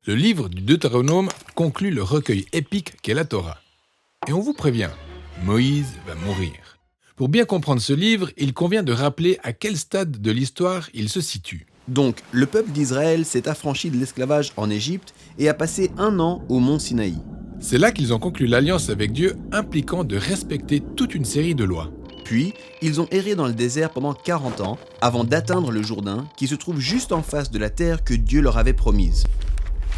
Le livre du Deutéronome conclut le recueil épique qu'est la Torah. Et on vous prévient, Moïse va mourir. Pour bien comprendre ce livre, il convient de rappeler à quel stade de l'histoire il se situe. Donc, le peuple d'Israël s'est affranchi de l'esclavage en Égypte et a passé 1 an au mont Sinaï. C'est là qu'ils ont conclu l'alliance avec Dieu impliquant de respecter toute une série de lois. Puis, ils ont erré dans le désert pendant 40 ans avant d'atteindre le Jourdain qui se trouve juste en face de la terre que Dieu leur avait promise.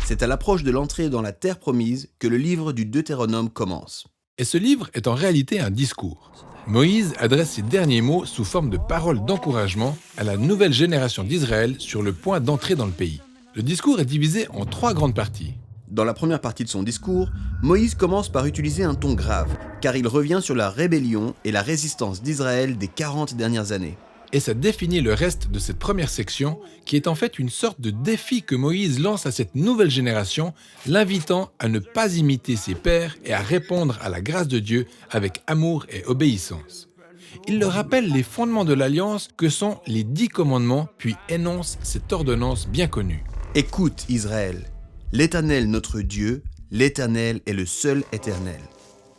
C'est à l'approche de l'entrée dans la terre promise que le livre du Deutéronome commence. Et ce livre est en réalité un discours. Moïse adresse ses derniers mots sous forme de paroles d'encouragement à la nouvelle génération d'Israël sur le point d'entrer dans le pays. Le discours est divisé en 3 grandes parties. Dans la première partie de son discours, Moïse commence par utiliser un ton grave, car il revient sur la rébellion et la résistance d'Israël des 40 dernières années. Et ça définit le reste de cette première section, qui est en fait une sorte de défi que Moïse lance à cette nouvelle génération, l'invitant à ne pas imiter ses pères et à répondre à la grâce de Dieu avec amour et obéissance. Il leur rappelle les fondements de l'alliance que sont les 10 commandements, puis énonce cette ordonnance bien connue. Écoute Israël, l'Éternel notre Dieu, l'Éternel est le seul éternel.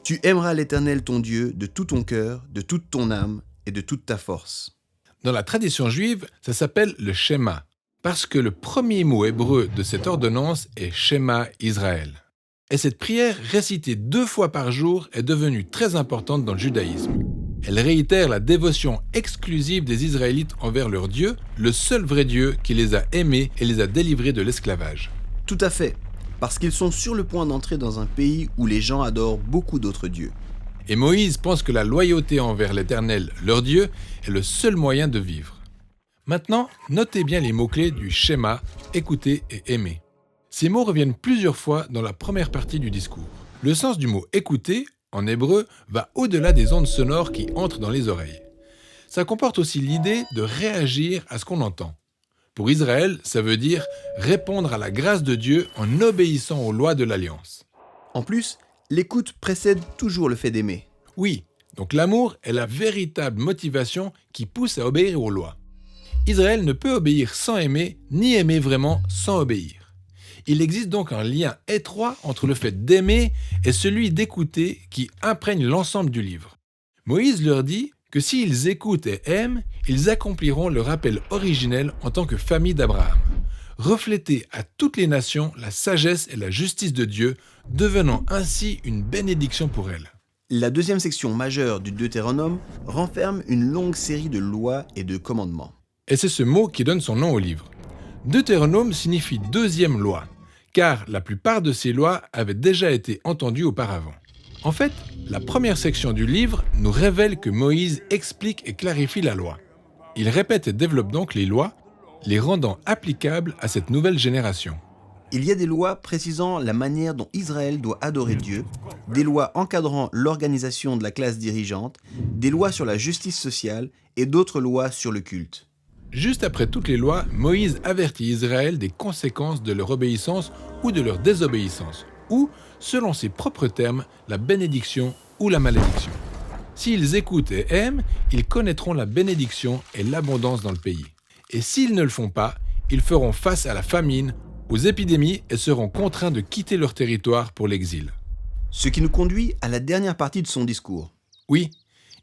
Tu aimeras l'Éternel ton Dieu de tout ton cœur, de toute ton âme et de toute ta force. Dans la tradition juive, ça s'appelle le Shema, parce que le premier mot hébreu de cette ordonnance est Shema Israël. Et cette prière, récitée 2 fois par jour, est devenue très importante dans le judaïsme. Elle réitère la dévotion exclusive des Israélites envers leur Dieu, le seul vrai Dieu qui les a aimés et les a délivrés de l'esclavage. Tout à fait, parce qu'ils sont sur le point d'entrer dans un pays où les gens adorent beaucoup d'autres dieux. Et Moïse pense que la loyauté envers l'Éternel, leur Dieu, est le seul moyen de vivre. Maintenant, notez bien les mots-clés du schéma « écouter » et « aimer ». Ces mots reviennent plusieurs fois dans la première partie du discours. Le sens du mot « écouter » en hébreu va au-delà des ondes sonores qui entrent dans les oreilles. Ça comporte aussi l'idée de réagir à ce qu'on entend. Pour Israël, ça veut dire répondre à la grâce de Dieu en obéissant aux lois de l'Alliance. En plus, l'écoute précède toujours le fait d'aimer. Oui, donc l'amour est la véritable motivation qui pousse à obéir aux lois. Israël ne peut obéir sans aimer, ni aimer vraiment sans obéir. Il existe donc un lien étroit entre le fait d'aimer et celui d'écouter qui imprègne l'ensemble du livre. Moïse leur dit que s'ils écoutent et aiment, ils accompliront leur appel originel en tant que famille d'Abraham. Refléter à toutes les nations la sagesse et la justice de Dieu, devenant ainsi une bénédiction pour elles. La deuxième section majeure du Deutéronome renferme une longue série de lois et de commandements. Et c'est ce mot qui donne son nom au livre. Deutéronome signifie deuxième loi, car la plupart de ces lois avaient déjà été entendues auparavant. En fait, la première section du livre nous révèle que Moïse explique et clarifie la loi. Il répète et développe donc les lois, les rendant applicables à cette nouvelle génération. Il y a des lois précisant la manière dont Israël doit adorer Dieu, des lois encadrant l'organisation de la classe dirigeante, des lois sur la justice sociale et d'autres lois sur le culte. Juste après toutes les lois, Moïse avertit Israël des conséquences de leur obéissance ou de leur désobéissance, ou, selon ses propres termes, la bénédiction ou la malédiction. S'ils écoutent et aiment, ils connaîtront la bénédiction et l'abondance dans le pays. Et s'ils ne le font pas, ils feront face à la famine, aux épidémies et seront contraints de quitter leur territoire pour l'exil. Ce qui nous conduit à la dernière partie de son discours. Oui,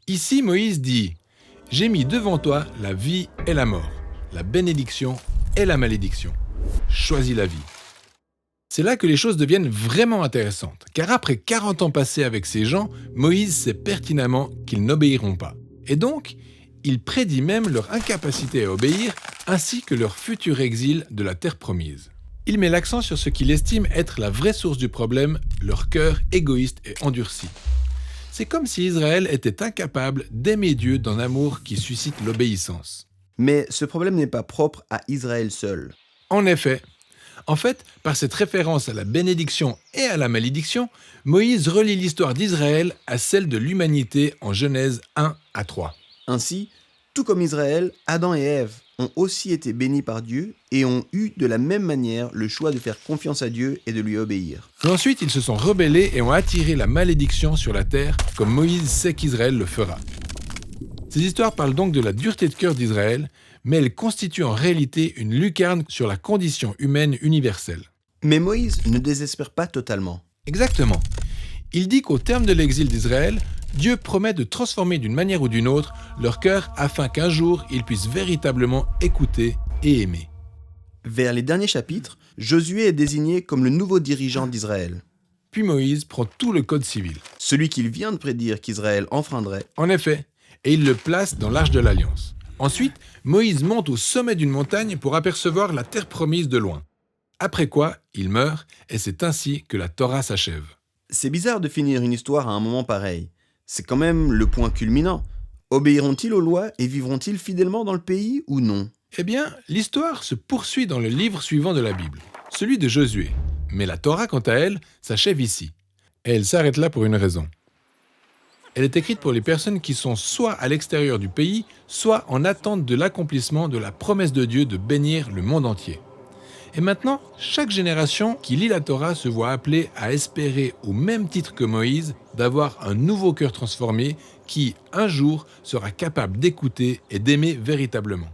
ici Moïse dit « J'ai mis devant toi la vie et la mort, la bénédiction et la malédiction. Choisis la vie. » C'est là que les choses deviennent vraiment intéressantes, car après 40 ans passés avec ces gens, Moïse sait pertinemment qu'ils n'obéiront pas. Et donc, il prédit même leur incapacité à obéir, ainsi que leur futur exil de la terre promise. Il met l'accent sur ce qu'il estime être la vraie source du problème, leur cœur égoïste et endurci. C'est comme si Israël était incapable d'aimer Dieu d'un amour qui suscite l'obéissance. Mais ce problème n'est pas propre à Israël seul. En effet, par cette référence à la bénédiction et à la malédiction, Moïse relie l'histoire d'Israël à celle de l'humanité en Genèse 1 à 3. Ainsi, tout comme Israël, Adam et Ève ont aussi été bénis par Dieu et ont eu de la même manière le choix de faire confiance à Dieu et de lui obéir. Mais ensuite, ils se sont rebellés et ont attiré la malédiction sur la terre, comme Moïse sait qu'Israël le fera. Ces histoires parlent donc de la dureté de cœur d'Israël, mais elles constituent en réalité une lucarne sur la condition humaine universelle. Mais Moïse ne désespère pas totalement. Exactement. Il dit qu'au terme de l'exil d'Israël, Dieu promet de transformer d'une manière ou d'une autre leur cœur afin qu'un jour ils puissent véritablement écouter et aimer. Vers les derniers chapitres, Josué est désigné comme le nouveau dirigeant d'Israël, Puis Moïse prend tout le code civil. celui qu'il vient de prédire qu'Israël enfreindrait. En effet, et il le place dans l'arche de l'Alliance. Ensuite, Moïse monte au sommet d'une montagne pour apercevoir la terre promise de loin. Après quoi, il meurt, et c'est ainsi que la Torah s'achève. C'est bizarre de finir une histoire à un moment pareil. C'est quand même le point culminant. Obéiront-ils aux lois et vivront-ils fidèlement dans le pays ou non? Eh bien, l'histoire se poursuit dans le livre suivant de la Bible, celui de Josué. Mais la Torah, quant à elle, s'achève ici. Et elle s'arrête là pour une raison. Elle est écrite pour les personnes qui sont soit à l'extérieur du pays, soit en attente de l'accomplissement de la promesse de Dieu de bénir le monde entier. Et maintenant, chaque génération qui lit la Torah se voit appelée à espérer, au même titre que Moïse, d'avoir un nouveau cœur transformé qui, un jour, sera capable d'écouter et d'aimer véritablement.